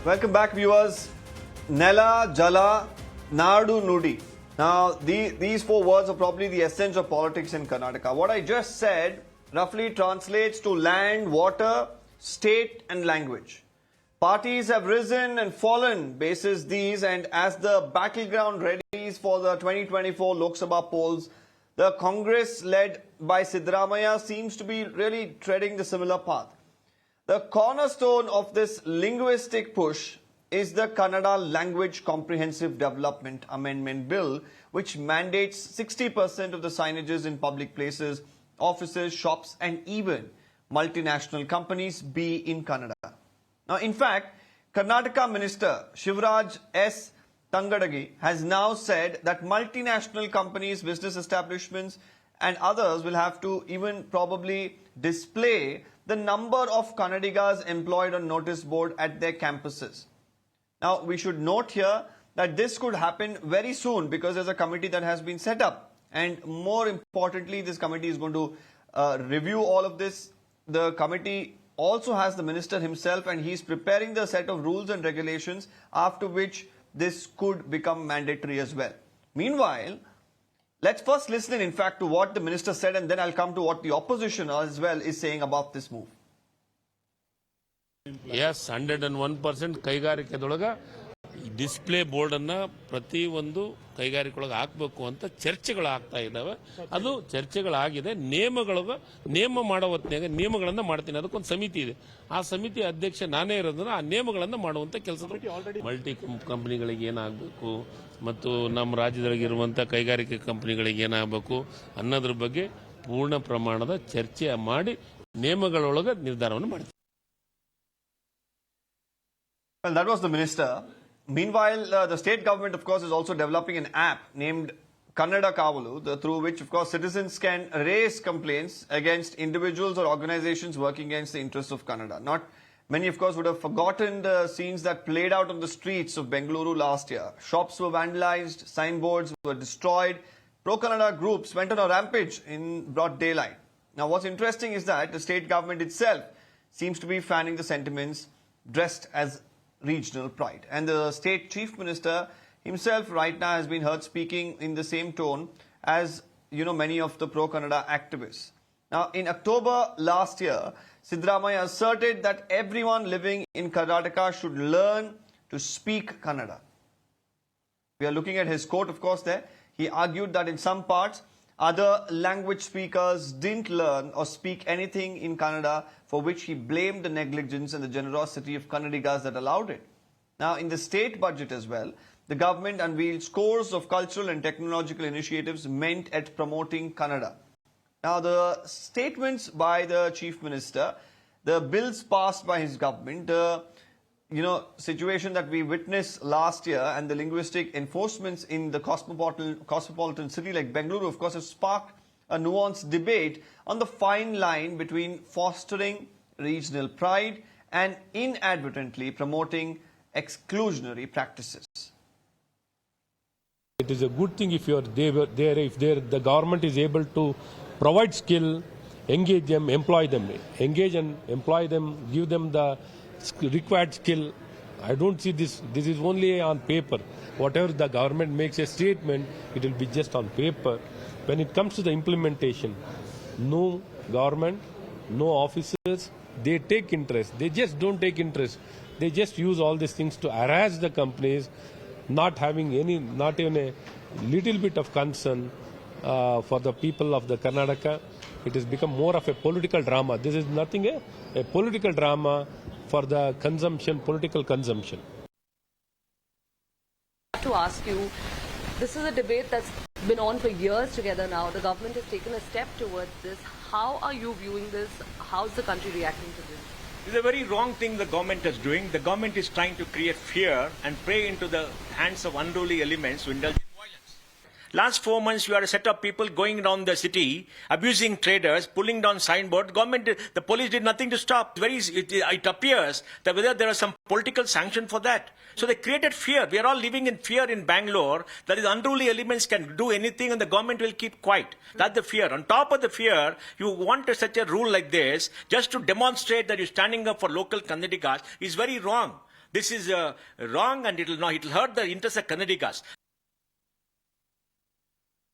Welcome back, viewers. Nela, Jala, Nadu, Nudi. Now, these four words are probably the essence of politics in Karnataka. What I just said roughly translates to land, water, state and language. Parties have risen and fallen basis these, and as the battleground readies for the 2024 Lok Sabha polls, the Congress led by Siddaramaiah seems to be really treading the similar path. The cornerstone of this linguistic push is the Kannada Language Comprehensive Development Amendment Bill, which mandates 60% of the signages in public places, offices, shops and even multinational companies be in Kannada. Now, in fact, Karnataka Minister Shivraj S. Tangadagi has now said that multinational companies, business establishments and others will have to even probably display the number of Kannadigas employed on notice board at their campuses. Now, we should note here that this could happen very soon because there's a committee that has been set up. And more importantly, this committee is going to review all of this. The committee also has the minister himself, and he's preparing the set of rules and regulations after which this could become mandatory as well. Meanwhile, let's first listen in fact to what the minister said, and then I'll come to what the opposition as well is saying about this move. Yes, 101% ಕೈಗಾರಿಕೆದೊಳಗ display board ಅನ್ನ ಪ್ರತಿ ಒಂದು ಕೈಗಾರಿಕೆಯೊಳಗೆ ಹಾಕಬೇಕು ಅಂತ ಚರ್ಚೆಗಳು ಆಗ್ತಾ ಇದ್ದಾವೆ. ಅದು ಚರ್ಚೆಗಳಾಗಿದೆ. ನೇಮ ಮಾಡೋ ಹೊತ್ತಿನಾಗ ನಿಯಮಗಳನ್ನ ಮಾಡ್ತೀನಿ. ಅದಕ್ಕೊಂದು ಸಮಿತಿ ಇದೆ. ಆ ಸಮಿತಿ ಅಧ್ಯಕ್ಷ ನಾನೇ ಇರೋದ್ರಿಂದ ಆ ನಿಯಮಗಳನ್ನ ಮಾಡುವಂತ ಕೆಲಸ ಮಲ್ಟಿ ಕಂಪನಿಗಳಿಗೆ ಏನಾಗಬೇಕು ಮತ್ತು ನಮ್ಮ ರಾಜ್ಯದೊಳಗಿರುವಂತ ಕೈಗಾರಿಕೆ ಕಂಪನಿಗಳಿಗೆ ಏನಾಗಬೇಕು ಅನ್ನೋದ್ರ ಬಗ್ಗೆ ಪೂರ್ಣ ಪ್ರಮಾಣದ ಚರ್ಚೆ ಮಾಡಿ ನಿಯಮಗಳೊಳಗೆ ನಿರ್ಧಾರವನ್ನು ಮಾಡ್ತೀವಿ. Well, that was the minister. Meanwhile, the state government, of course, is also developing an app named Kannada Kavalu, through which, of course, citizens can raise complaints against individuals or organizations working against the interests of Kannada. Not many, of course, would have forgotten the scenes that played out on the streets of Bengaluru last year. Shops were vandalized, signboards were destroyed. Pro-Kannada groups went on a rampage in broad daylight. Now, what's interesting is that the state government itself seems to be fanning the sentiments dressed as regional pride. And the state chief minister himself right now has been heard speaking in the same tone as, many of the pro-Kannada activists. Now, in October last year, Siddaramaiah asserted that everyone living in Karnataka should learn to speak Kannada. We are looking at his quote, of course, there. He argued that in some parts, other language speakers didn't learn or speak anything in Kannada, for which he blamed the negligence and the generosity of Kannadigas that allowed it. Now, in the state budget as well, the government unveiled scores of cultural and technological initiatives meant at promoting Kannada. Now, the statements by the chief minister, the bills passed by his government, the situation that we witnessed last year and the linguistic enforcements in the cosmopolitan city like Bengaluru, of course, have sparked a nuanced debate on the fine line between fostering regional pride and inadvertently promoting exclusionary practices. It is a good thing if the government is able to provide skill, engage them, employ them, engage and employ them, give them the required skill. I don't see this. This is only on paper. Whatever the government makes a statement, it will be just on paper. When it comes to the implementation, no government, no officers, they take interest. They just don't take interest. They just use all these things to harass the companies, not even a little bit of concern for the people of the Karnataka. It has become more of a political drama. This is nothing a political drama for the consumption, political consumption. To ask you, this is a debate that's been on for years together now. The government has taken a step towards this. How are you viewing this? How's the country reacting to this? It's a very wrong thing the government is doing. The government is trying to create fear and prey into the hands of unruly elements who indulge in violence. Last 4 months, you had a set of people going around the city, abusing traders, pulling down signboards. The police did nothing to stop. It appears that whether there is some political sanction for that. So they created fear. We are all living in fear in Bangalore. That is, unruly elements can do anything and the government will keep quiet. That's the fear. On top of the fear, you want such a rule like this just to demonstrate that you're standing up for local Kannadigas is very wrong. This is wrong, and it will hurt the interests of Kannadigas.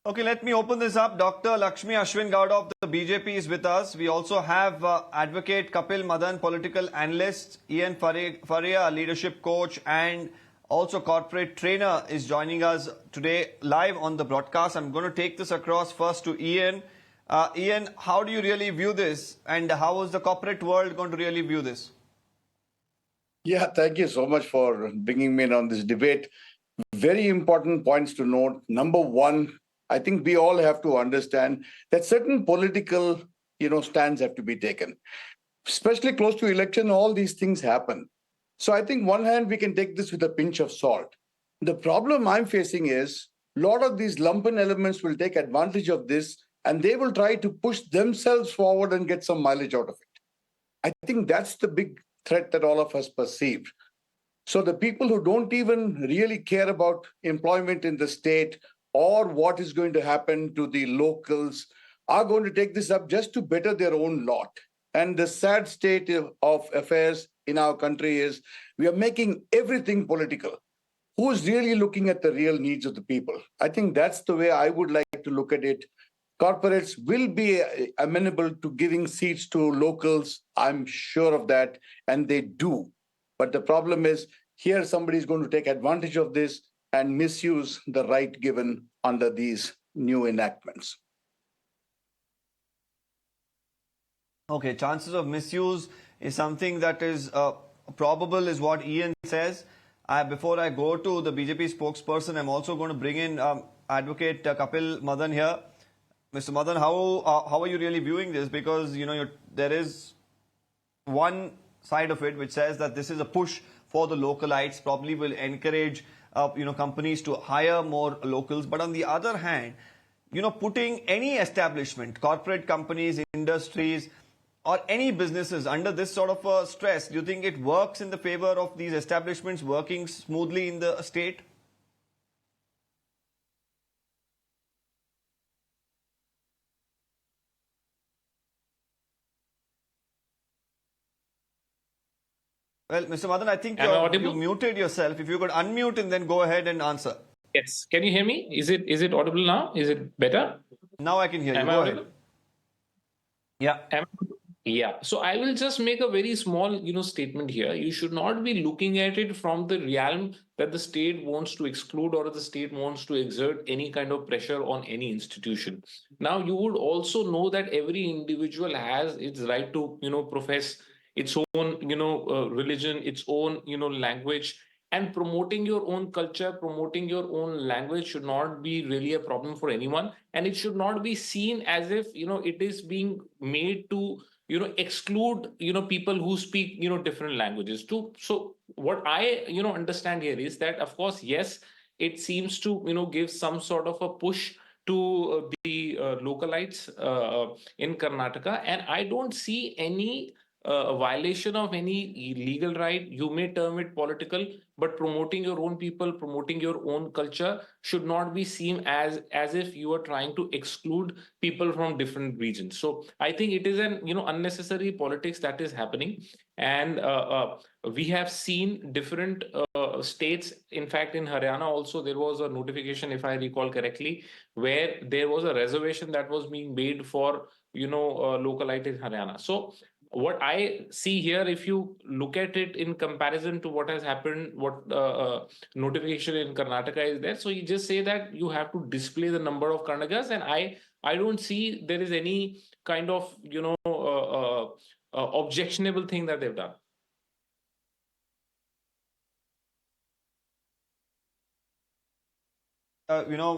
Okay, let me open this up. Dr. Lakshmi Ashwin Gowda of the BJP is with us. We also have Advocate Kapil Madan, political analyst, Ian Faria, leadership coach, and also corporate trainer is joining us today live on the broadcast. I'm going to take this across first to Ian. Ian, how do you really view this, and how is the corporate world going to really view this? Yeah, thank you so much for bringing me in on this debate. Very important points to note. Number one, I think we all have to understand that certain political, stands have to be taken. Especially close to election, all these things happen. So I think one hand, we can take this with a pinch of salt. The problem I'm facing is a lot of these lumpen elements will take advantage of this, and they will try to push themselves forward and get some mileage out of it. I think that's the big threat that all of us perceive. So the people who don't even really care about employment in the state or what is going to happen to the locals are going to take this up just to better their own lot. And the sad state of affairs in our country is we are making everything political. Who is really looking at the real needs of the people? I think that's the way I would like to look at it. Corporates will be amenable to giving seats to locals. I'm sure of that, and they do. But the problem is here somebody is going to take advantage of this and misuse the right given under these new enactments. Okay, chances of misuse is something that is probable, is what Ian says. Before I go to the BJP spokesperson, I'm also going to bring in Advocate Kapil Madan here. Mr. Madan, how are you really viewing this? Because there is one side of it which says that this is a push for the localites, probably will encourage companies to hire more locals. But on the other hand, putting any establishment, corporate companies, industries, or any businesses under this sort of stress, do you think it works in the favor of these establishments working smoothly in the state? Well, Mr. Madan, I think you muted yourself. If you could unmute and then go ahead and answer. Yes. Can you hear me? Is it audible now? Is it better? Now I can hear you. Am Go I ahead. audible? Yeah. Yeah. So I will just make a very small, statement here. You should not be looking at it from the realm that the state wants to exclude or the state wants to exert any kind of pressure on any institution. Now, you would also know that every individual has its right to, profess its own, religion, its own, language. And promoting your own culture, promoting your own language should not be really a problem for anyone. And it should not be seen as if, it is being made to, exclude, people who speak, different languages too. So what I, understand here is that, of course, yes, it seems to, give some sort of a push to the localites in Karnataka. And I don't see any violation of any legal right. You may term it political, but promoting your own people, promoting your own culture should not be seen as if you are trying to exclude people from different regions. So I think it is an unnecessary politics that is happening, and we have seen different states. In fact, in Haryana also there was a notification, if I recall correctly, where there was a reservation that was being made for localite in Haryana. So what I see here, if you look at it in comparison to what has happened, what notification in Karnataka is there, so you just say that you have to display the number of Karnatakas, and I don't see there is any kind of objectionable thing that they've done.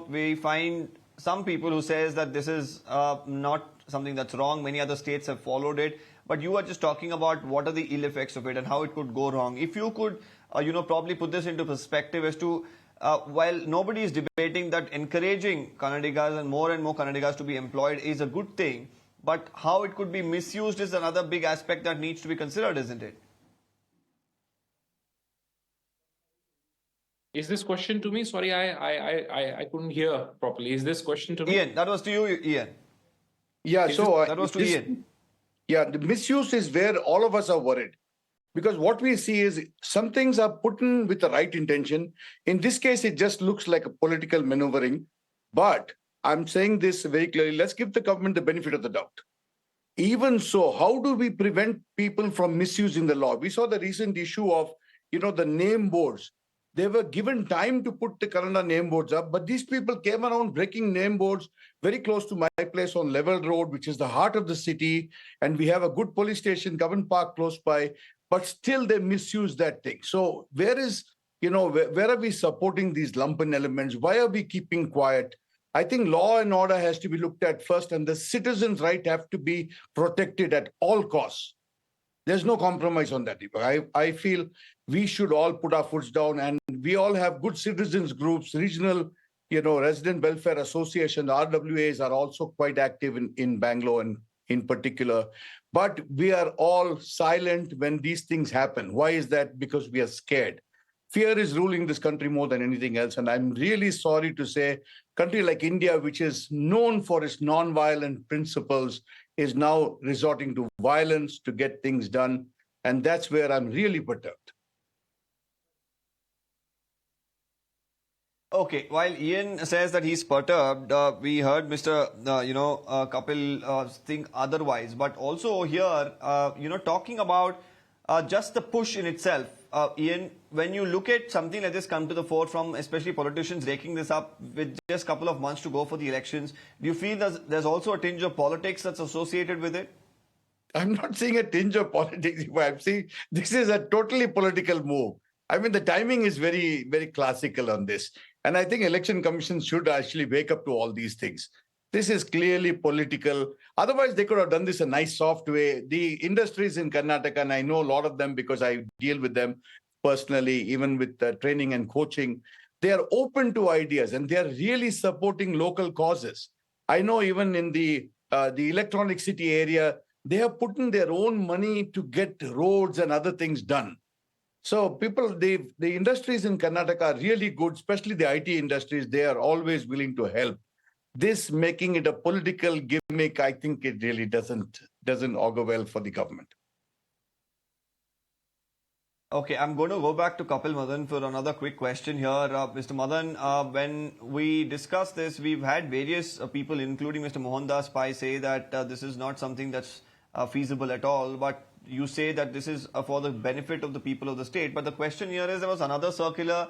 We find some people who says that this is not something that's wrong. Many other states have followed it. But you are just talking about what are the ill effects of it and how it could go wrong. If you could, probably put this into perspective as to, while nobody is debating that encouraging Kannadigas and more Kannadigas to be employed is a good thing, but how it could be misused is another big aspect that needs to be considered, isn't it? Is this question to me? Sorry, I couldn't hear properly. Is this question to me? Ian, that was to you, Ian. Yeah, that was to Ian. Yeah, the misuse is where all of us are worried. Because what we see is some things are put in with the right intention. In this case, it just looks like a political maneuvering. But I'm saying this very clearly. Let's give the government the benefit of the doubt. Even so, how do we prevent people from misusing the law? We saw the recent issue of, the name boards. They were given time to put the Kannada name boards up, but these people came around breaking name boards very close to my place on Level Road, which is the heart of the city. And we have a good police station, Government Park close by, but still they misuse that thing. So where are we supporting these lumpen elements? Why are we keeping quiet? I think law and order has to be looked at first, and the citizens' right have to be protected at all costs. There's no compromise on that, Deepak. I feel we should all put our foots down, and we all have good citizens groups, regional, resident welfare association, RWAs are also quite active in Bangalore and in particular. But we are all silent when these things happen. Why is that? Because we are scared. Fear is ruling this country more than anything else. And I'm really sorry to say, country like India, which is known for its non-violent principles, is now resorting to violence to get things done. And that's where I'm really perturbed. Okay, while Ian says that he's perturbed, we heard Mr. Kapil think otherwise. But also here, talking about just the push in itself. Ian, when you look at something like this come to the fore from especially politicians raking this up with just a couple of months to go for the elections, do you feel there's also a tinge of politics that's associated with it? I'm not seeing a tinge of politics. I'm saying this is a totally political move. I mean, the timing is very, very classical on this. And I think election commissions should actually wake up to all these things. This is clearly political. Otherwise, they could have done this a nice, soft way. The industries in Karnataka, and I know a lot of them because I deal with them personally, even with training and coaching, they are open to ideas and they are really supporting local causes. I know even in the electronic city area, they have put in their own money to get roads and other things done. So the industries in Karnataka are really good, especially the IT industries. They are always willing to help. This making it a political gimmick, I think it really doesn't augur well for the government. Okay, I'm going to go back to Kapil Madan for another quick question here. Mr. Madan, when we discuss this, we've had various people, including Mr. Mohandas Pai, say that this is not something that's feasible at all. But you say that this is for the benefit of the people of the state. But the question here is, there was another circular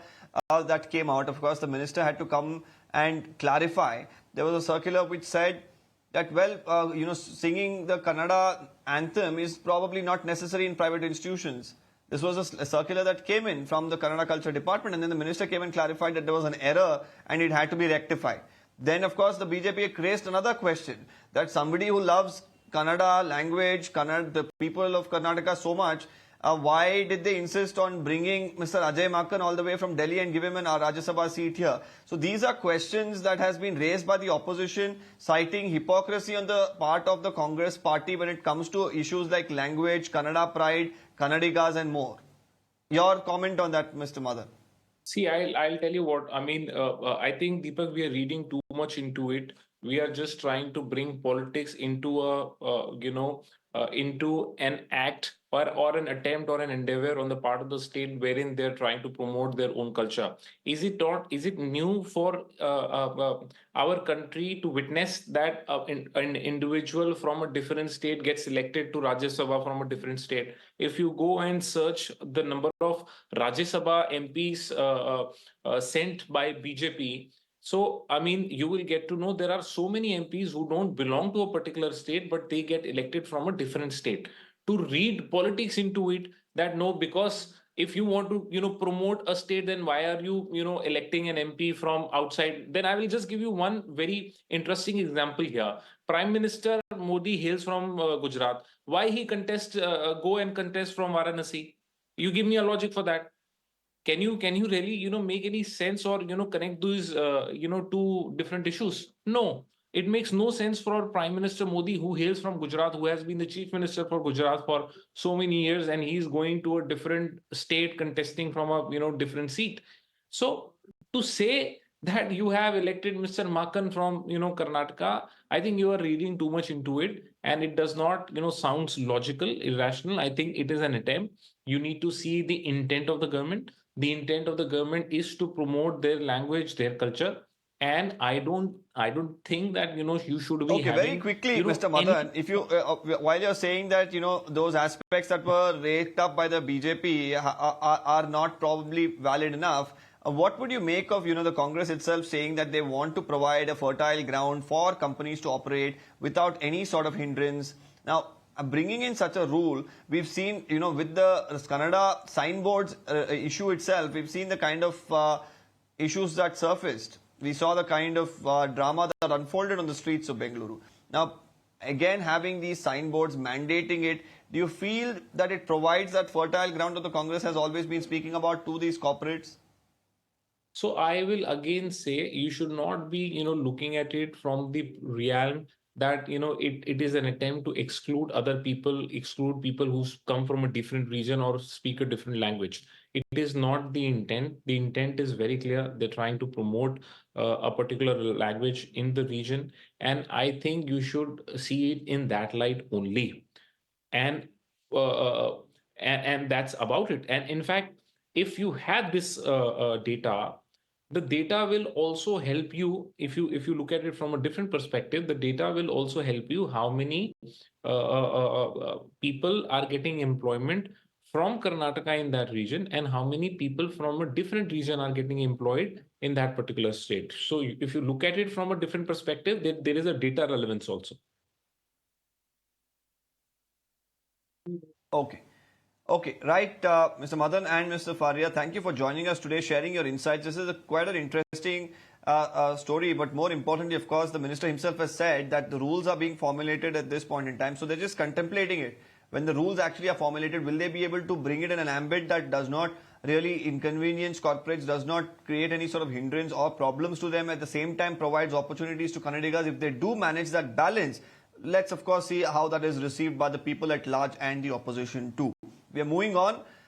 that came out. Of course, the minister had to come and clarify. There was a circular which said that, singing the Kannada anthem is probably not necessary in private institutions. This was a circular that came in from the Kannada Culture Department, and then the minister came and clarified that there was an error and it had to be rectified. Then, of course, the BJP raised another question that somebody who loves Kannada language, the people of Karnataka so much, why did they insist on bringing Mr. Ajay Makkan all the way from Delhi and give him an Rajya Sabha seat here? So these are questions that has been raised by the opposition, citing hypocrisy on the part of the Congress party when it comes to issues like language, Kannada pride, Kannadigas and more. Your comment on that, Mr. Madan? See, I'll tell you what, I mean, I think, Deepak, we are reading too much into it. We are just trying to bring politics into into an act or an attempt or an endeavor on the part of the state wherein they're trying to promote their own culture. Is it new for our country to witness that an individual from a different state gets elected to Rajya Sabha from a different state? If you go and search the number of Rajya Sabha MPs sent by BJP, so, I mean, you will get to know there are so many MPs who don't belong to a particular state, but they get elected from a different state. To read politics into it, that no, because if you want to, promote a state, then why are you, electing an MP from outside? Then I will just give you one very interesting example here. Prime Minister Modi hails from Gujarat. Why he go and contest from Varanasi? You give me a logic for that. Can you really make any sense or connect these two different issues? No, it makes no sense for Prime Minister Modi, who hails from Gujarat, who has been the chief minister for Gujarat for so many years, and he's going to a different state contesting from a different seat. So to say that you have elected Mr. Makkan from Karnataka, I think you are reading too much into it, and it does not, sounds logical, irrational. I think it is an attempt. You need to see the intent of the government. The intent of the government is to promote their language, their culture, and I don't think that you should be Okay, very having quickly, Mr. any. Madan, if you while you're saying that those aspects that were raised up by the BJP are not probably valid enough, what would you make of the Congress itself saying that they want to provide a fertile ground for companies to operate without any sort of hindrance? Now, bringing in such a rule, we've seen with the Kannada signboards issue itself, we've seen the kind of issues that surfaced. We saw the kind of drama that unfolded on the streets of Bengaluru. Now, again, having these signboards mandating it, do you feel that it provides that fertile ground that the Congress has always been speaking about to these corporates? So I will again say you should not be, looking at it from the realm that, it is an attempt to exclude other people, exclude people who come from a different region or speak a different language. It is not the intent. The intent is very clear. They're trying to promote a particular language in the region. And I think you should see it in that light only. And and that's about it. And in fact, if you have this data, the data will also help you. If you look at it from a different perspective, the data will also help you how many people are getting employment from Karnataka in that region, and how many people from a different region are getting employed in that particular state. So if you look at it from a different perspective, there is a data relevance also. Okay. Okay, right, Mr. Madan and Mr. Faria, thank you for joining us today, sharing your insights. This is quite an interesting story, but more importantly, of course, the minister himself has said that the rules are being formulated at this point in time, so they're just contemplating it. When the rules actually are formulated, will they be able to bring it in an ambit that does not really inconvenience corporates, does not create any sort of hindrance or problems to them, at the same time provides opportunities to Kannadigas? If they do manage that balance, let's of course see how that is received by the people at large and the opposition too. We are moving on.